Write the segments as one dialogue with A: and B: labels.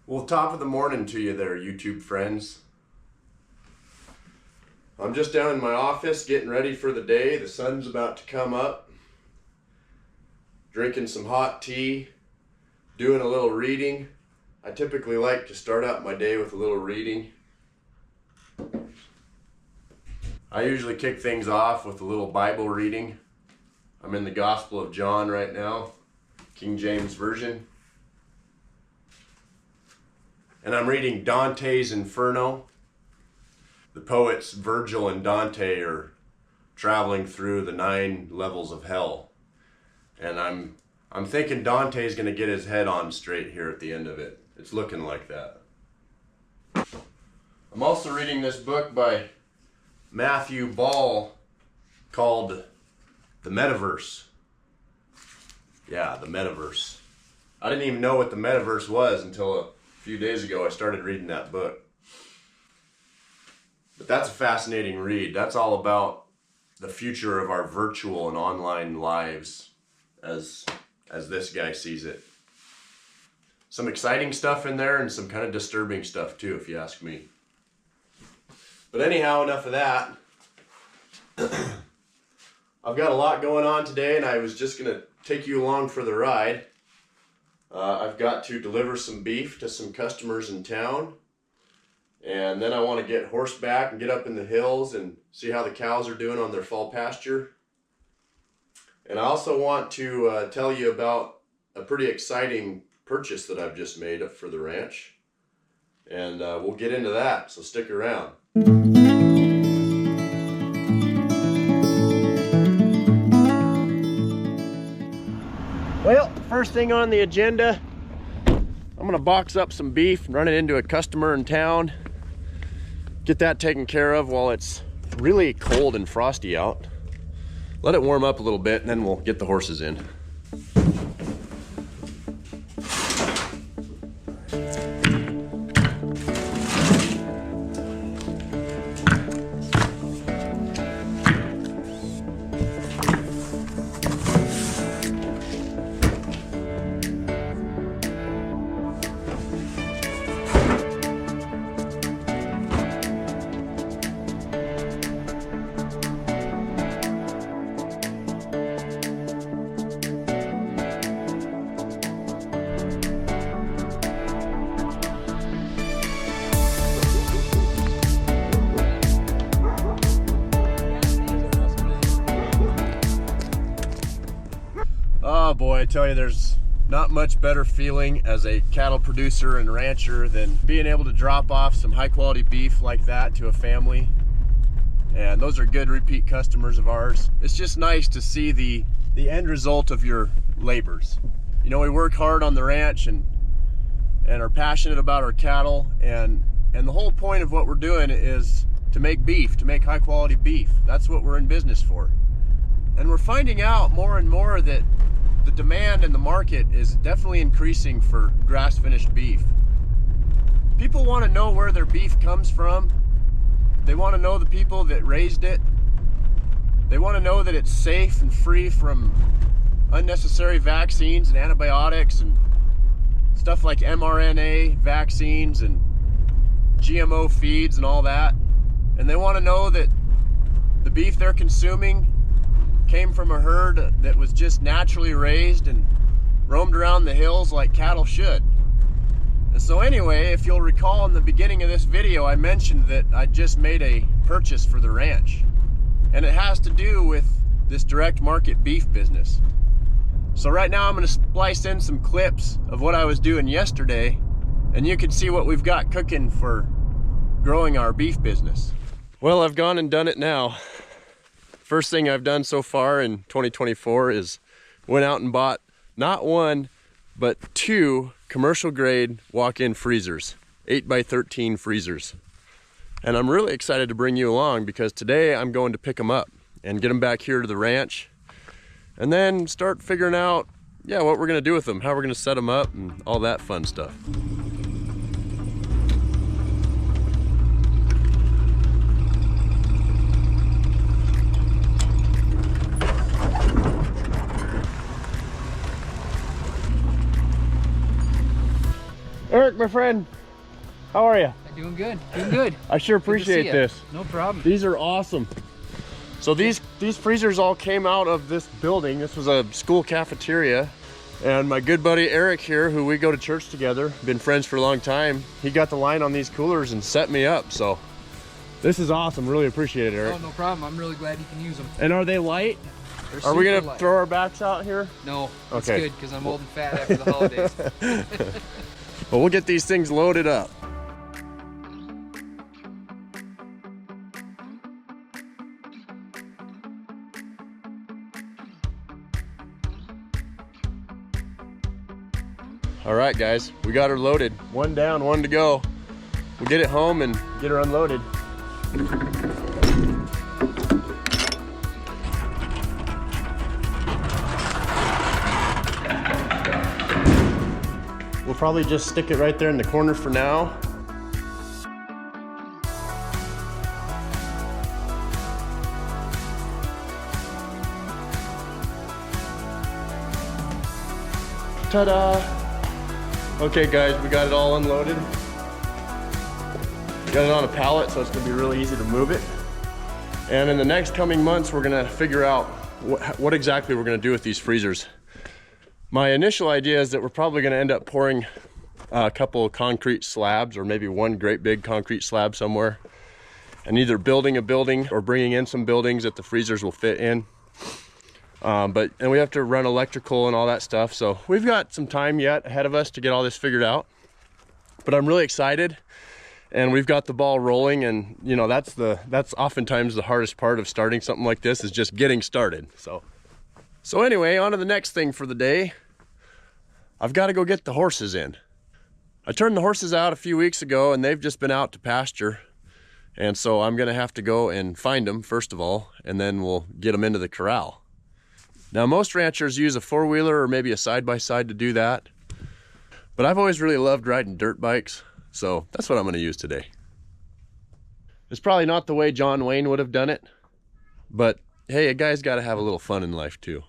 A: Well, top of the morning to you there, YouTube friends. I'm just down in my office getting ready for the day. The sun's about to come up. Drinking some hot tea, doing a little reading. I typically like to start out my day with a little reading. I usually kick things off with a little Bible reading. I'm in the Gospel of John right now, King James Version. And I'm reading Dante's Inferno. The poets Virgil and Dante are traveling through the 9 levels of hell. And I'm thinking Dante's going to get his head on straight here at the end of it. It's looking like that. I'm also reading this book by Matthew Ball called The Metaverse. Yeah, The Metaverse. I didn't even know what the Metaverse was until a few days ago I started reading that book. But that's a fascinating read. That's all about the future of our virtual and online lives as this guy sees it. Some exciting stuff in there and some kind of disturbing stuff too, if you ask me. But anyhow, enough of that. I've got a lot going on today and I was just going to take you along for the ride. I've got to deliver some beef to some customers in town. And then I want to get horseback and get up in the hills and see how the cows are doing on their fall pasture. And I also want to tell you about a pretty exciting purchase that I've just made for the ranch. And we'll get into that, so stick around. Well, first thing on the agenda, I'm gonna box up some beef and run it into a customer in town. Get that taken care of while it's really cold and frosty out. Let it warm up a little bit and then we'll get the horses in. Oh boy, I tell you, there's not much better feeling as a cattle producer and rancher than being able to drop off some high quality beef like that to a family. And those are good repeat customers of ours. It's just nice to see the end result of your labors. You know, we work hard on the ranch and are passionate about our cattle, and the whole point of what we're doing is to make beef, to make high quality beef. That's what we're in business for. And we're finding out more and more that the demand in the market is definitely increasing for grass-finished beef. People want to know where their beef comes from. They want to know the people that raised it. They want to know that it's safe and free from unnecessary vaccines and antibiotics and stuff like mRNA vaccines and GMO feeds and all that. And they want to know that the beef they're consuming came from a herd that was just naturally raised and roamed around the hills like cattle should. And so anyway, if you'll recall in the beginning of this video, I mentioned that I just made a purchase for the ranch. And it has to do with this direct market beef business. So right now I'm going to splice in some clips of what I was doing yesterday, and you can see what we've got cooking for growing our beef business. Well, I've gone and done it now. First thing I've done so far in 2024 is went out and bought not one, but 2 commercial grade walk-in freezers, 8x13 freezers. And I'm really excited to bring you along because today I'm going to pick them up and get them back here to the ranch and then start figuring out, what we're gonna do with them, how we're gonna set them up and all that fun stuff. Eric, Eric, my friend, how are you?
B: Doing good, doing good.
A: I sure appreciate this.
B: No problem.
A: These are awesome. So these freezers all came out of this building. This was a school cafeteria. And my good buddy Eric here, who we go to church together, been friends for a long time, he got the line on these coolers and set me up. So this is awesome. Really appreciate it, Eric.
B: Oh, no problem. I'm really glad you can use them.
A: And are they light? Are we gonna throw our backs out here?
B: No, it's
A: okay.
B: good because I'm old and fat after the holidays.
A: Well, we'll get these things loaded up. All right, guys, we got her loaded. One down, one to go. We'll get it home and get her unloaded. We'll probably just stick it right there in the corner for now. Ta-da! Okay guys, we got it all unloaded. Got it on a pallet, so it's gonna be really easy to move it. And in the next coming months, we're gonna figure out what exactly we're gonna do with these freezers. My initial idea is that we're probably gonna end up pouring a couple of concrete slabs, or maybe one great big concrete slab somewhere, and either building a building or bringing in some buildings that the freezers will fit in. And we have to run electrical and all that stuff, so we've got some time yet ahead of us to get all this figured out. But I'm really excited, and we've got the ball rolling, and you know, that's oftentimes the hardest part of starting something like this, is just getting started. So anyway, on to the next thing for the day. I've got to go get the horses in. I turned the horses out a few weeks ago, and they've just been out to pasture, and so I'm gonna have to go and find them first of all, and then we'll get them into the corral. Now, most ranchers use a four-wheeler or maybe a side-by-side to do that, but I've always really loved riding dirt bikes, so that's what I'm going to use today. It's probably not the way John Wayne would have done it, but hey, a guy's got to have a little fun in life too.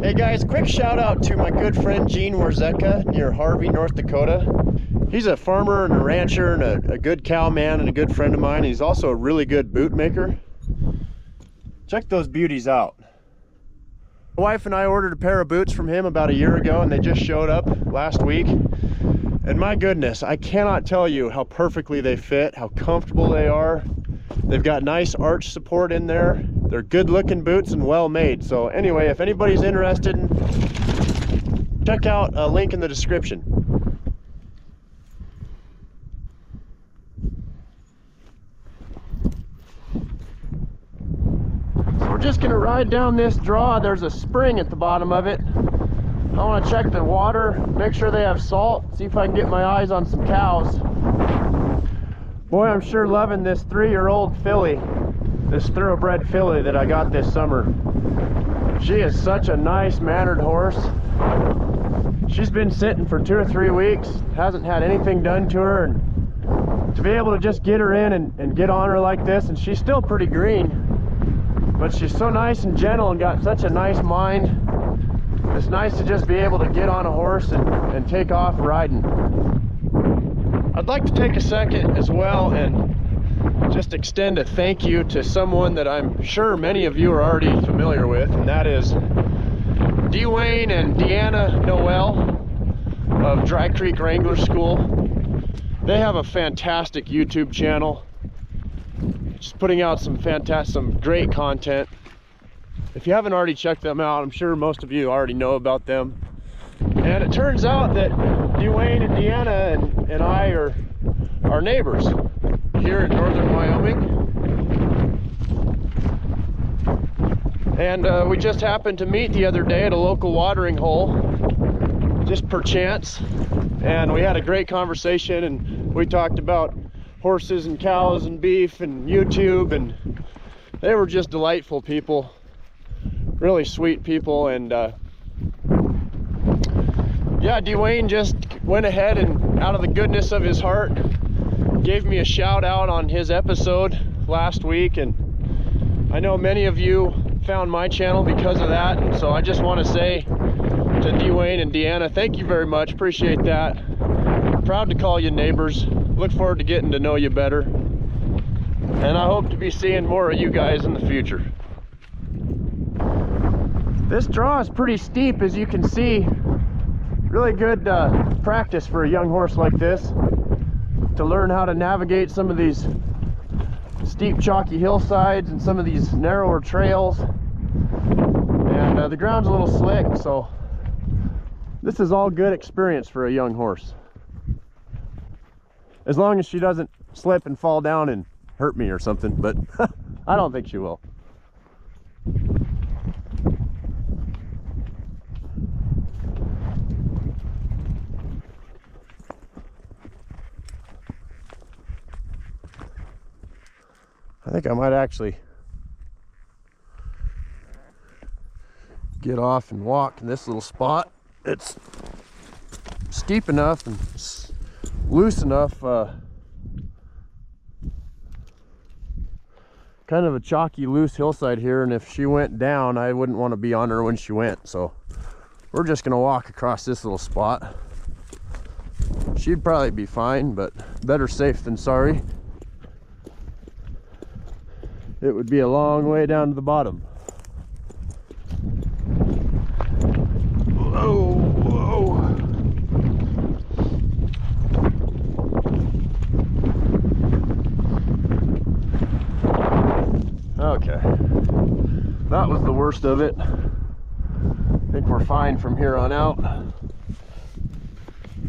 A: Hey guys, quick shout out to my good friend Gene Warzecha near Harvey, North Dakota. He's a farmer and a rancher and a good cow man and a good friend of mine. He's also a really good boot maker. Check those beauties out. My wife and I ordered a pair of boots from him about a year ago, and they just showed up last week. And my goodness, I cannot tell you how perfectly they fit, how comfortable they are. They've got nice arch support in there. They're good looking boots and well made. So anyway, if anybody's interested, check out a link in the description. So we're just gonna ride down this draw. There's a spring at the bottom of it. I want to check the water, make sure they have salt, see if I can get my eyes on some cows. Boy, I'm sure loving this 3-year-old filly, this thoroughbred filly that I got this summer. She is such a nice mannered horse. She's been sitting for 2 or 3 weeks, hasn't had anything done to her, and to be able to just get her in and get on her like this, and she's still pretty green, but she's so nice and gentle and got such a nice mind. It's nice to just be able to get on a horse and take off riding. I'd like to take a second as well and just extend a thank you to someone that I'm sure many of you are already familiar with, and that is Dwayne and Deanna Noel of Dry Creek Wrangler School. They have a fantastic YouTube channel, just putting out some great content. If you haven't already checked them out, I'm sure most of you already know about them. And it turns out that Dwayne and Deanna and I are neighbors here in northern Wyoming. And we just happened to meet the other day at a local watering hole, just perchance. And we had a great conversation, and we talked about horses and cows and beef and YouTube, and they were just delightful people, really sweet people. And yeah, Dwayne just went ahead and out of the goodness of his heart gave me a shout out on his episode last week, and I know many of you found my channel because of that, and so I just want to say to Dwayne and Deanna, thank you very much, appreciate that. Proud to call you neighbors, look forward to getting to know you better, and I hope to be seeing more of you guys in the future. This draw is pretty steep, as you can see. Really good practice for a young horse like this to learn how to navigate some of these steep chalky hillsides and some of these narrower trails. And the ground's a little slick, so this is all good experience for a young horse, as long as she doesn't slip and fall down and hurt me or something, but I don't think she will. I think I might actually get off and walk in this little spot. It's steep enough and loose enough, kind of a chalky, loose hillside here, and if she went down, I wouldn't want to be on her when she went, so we're just gonna walk across this little spot. She'd probably be fine, but better safe than sorry. It would be a long way down to the bottom. Whoa, whoa. Okay, that was the worst of it. I think we're fine from here on out.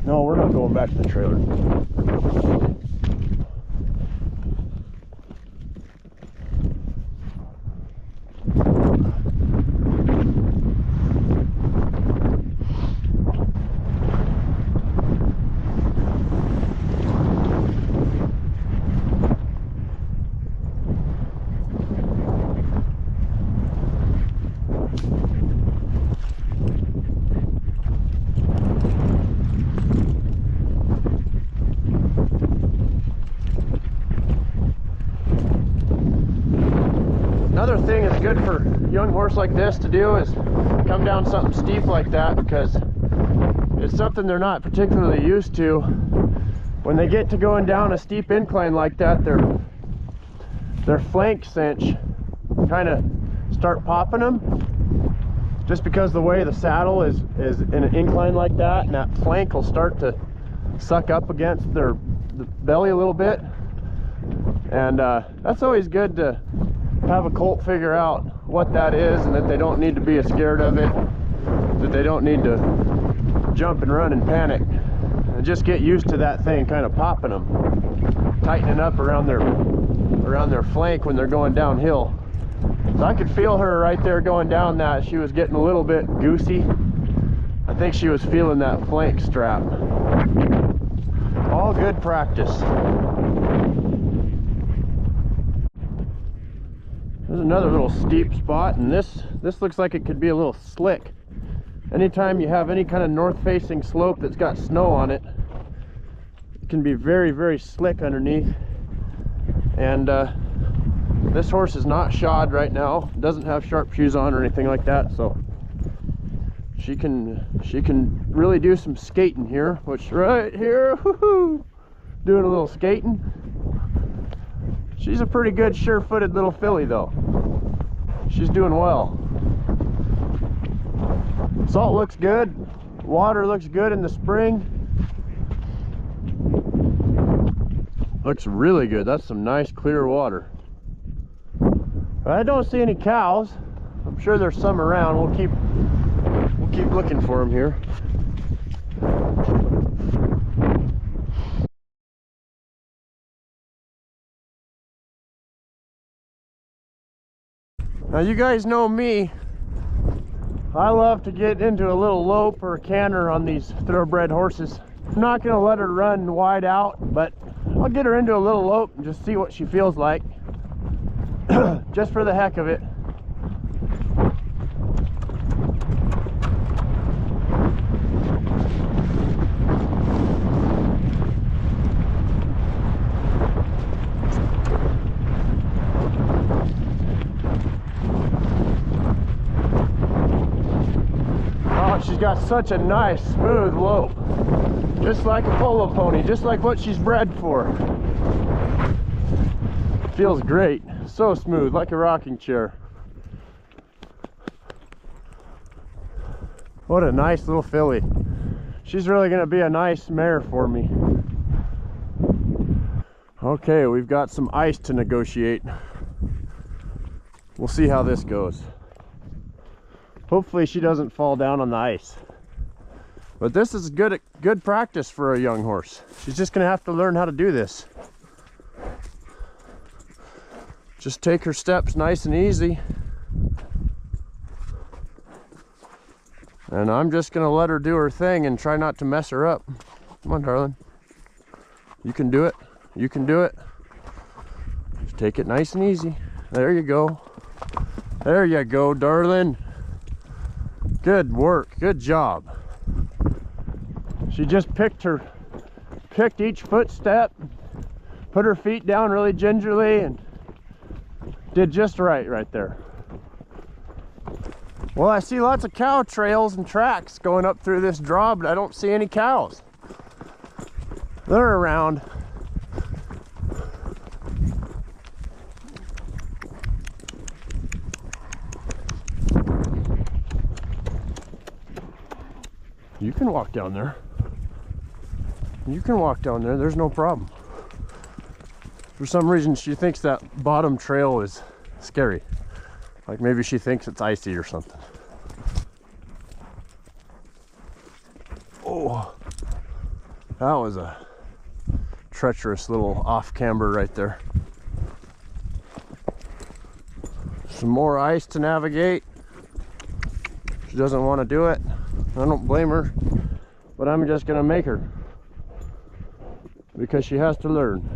A: No, we're not going back to the trailer. Another thing that's good for a young horse like this to do is come down something steep like that, because it's something they're not particularly used to. When they get to going down a steep incline like that, their flank cinch kind of start popping them, just because the way the saddle is in an incline like that, and that flank will start to suck up against the belly a little bit. And that's always good to have a colt figure out what that is, and that they don't need to be scared of it, that they don't need to jump and run and panic, and just get used to that thing kind of popping them, tightening up around their flank when they're going downhill. So I could feel her right there going down that. She was getting a little bit goosey. I I think she was feeling that flank strap. All good practice. There's another little steep spot, and this looks like it could be a little slick. Anytime you have any kind of north-facing slope that's got snow on it, it can be very, very slick underneath. And this horse is not shod right now, doesn't have sharp shoes on or anything like that, so she can really do some skating here, which right here, woohoo, doing a little skating. She's a pretty good, sure-footed little filly though. She's doing well. Salt looks good, water looks good in the spring. Looks really good. That's some nice clear water. I don't see any cows. I'm sure there's some around. We'll keep looking for them here. Now you guys know me. I love to get into a little lope or a canter on these thoroughbred horses. I'm not gonna let her run wide out, but I'll get her into a little lope and just see what she feels like. Just for the heck of it. Oh, she's got such a nice, smooth lope. Just like a polo pony, just like what she's bred for. Feels great. So smooth, like a rocking chair. What a nice little filly. She's really going to be a nice mare for me. Okay, we've got some ice to negotiate. We'll see how this goes. Hopefully she doesn't fall down on the ice. But this is good practice for a young horse. She's just going to have to learn how to do this. Just take her steps nice and easy. And I'm just gonna let her do her thing and try not to mess her up. Come on, darling. You can do it. You can do it. Just take it nice and easy. There you go. There you go, darling. Good work. Good job. She just picked each footstep, put her feet down really gingerly, and did just right there. Well, I see lots of cow trails and tracks going up through this draw, but I don't see any cows. They're around. You can walk down there. You can walk down there, there's no problem. For some reason, she thinks that bottom trail is scary. Like maybe she thinks it's icy or something. Oh, that was a treacherous little off camber right there. Some more ice to navigate. She doesn't want to do it. I don't blame her, but I'm just gonna make her because she has to learn.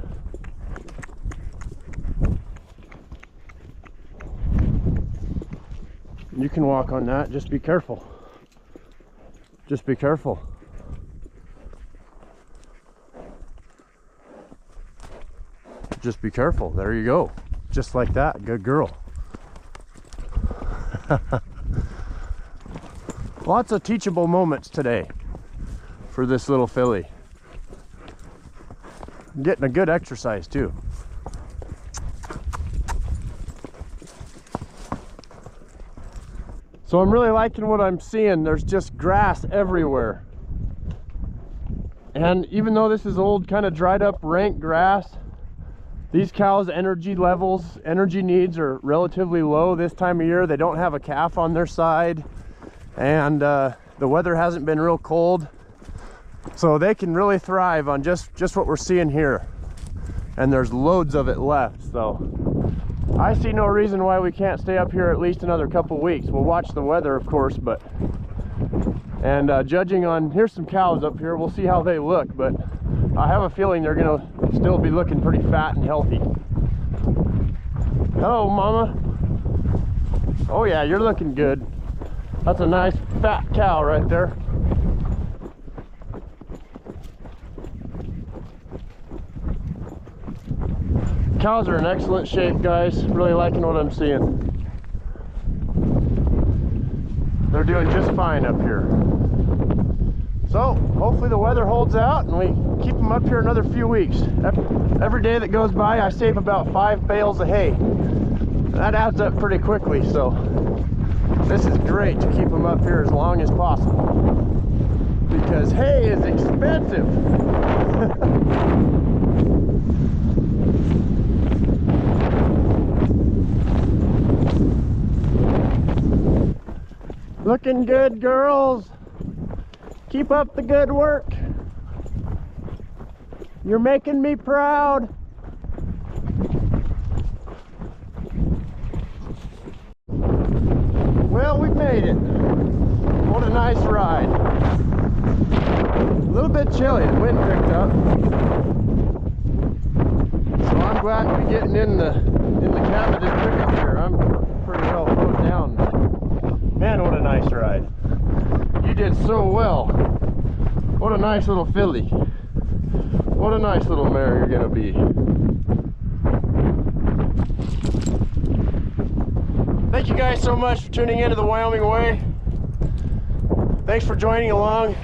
A: You can walk on that, just be careful. Just be careful. Just be careful, there you go. Just like that, good girl. Lots of teachable moments today for this little filly. Getting a good exercise too. So I'm really liking what I'm seeing. There's just grass everywhere. And even though this is old, kind of dried up, rank grass, these cows' energy levels, energy needs are relatively low this time of year. They don't have a calf on their side, and the weather hasn't been real cold. So they can really thrive on just what we're seeing here. And there's loads of it left, so I see no reason why we can't stay up here at least another couple weeks. We'll watch the weather, of course, but And judging on, here's some cows up here, we'll see how they look, but I have a feeling they're gonna still be looking pretty fat and healthy. Hello, mama. Oh yeah, you're looking good. That's a nice fat cow right there. Cows are in excellent shape, guys. Really liking what I'm seeing. They're doing just fine up here. So hopefully the weather holds out and we keep them up here another few weeks. Every day that goes by I save about 5 bales of hay. That adds up pretty quickly, so this is great to keep them up here as long as possible, because hay is expensive. Looking good, girls. Keep up the good work. You're making me proud. Well, we've made it. What a nice ride. A little bit chilly, the wind picked up. So I'm glad to be getting in the cab of this pickup here. I'm pretty well floated down. Man, what a nice ride. You did so well. What a nice little filly. What a nice little mare you're gonna be. Thank you guys so much for tuning into the Wyoming Way. Thanks for joining along.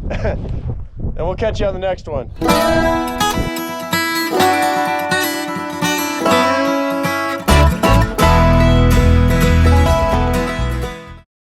A: And we'll catch you on the next one.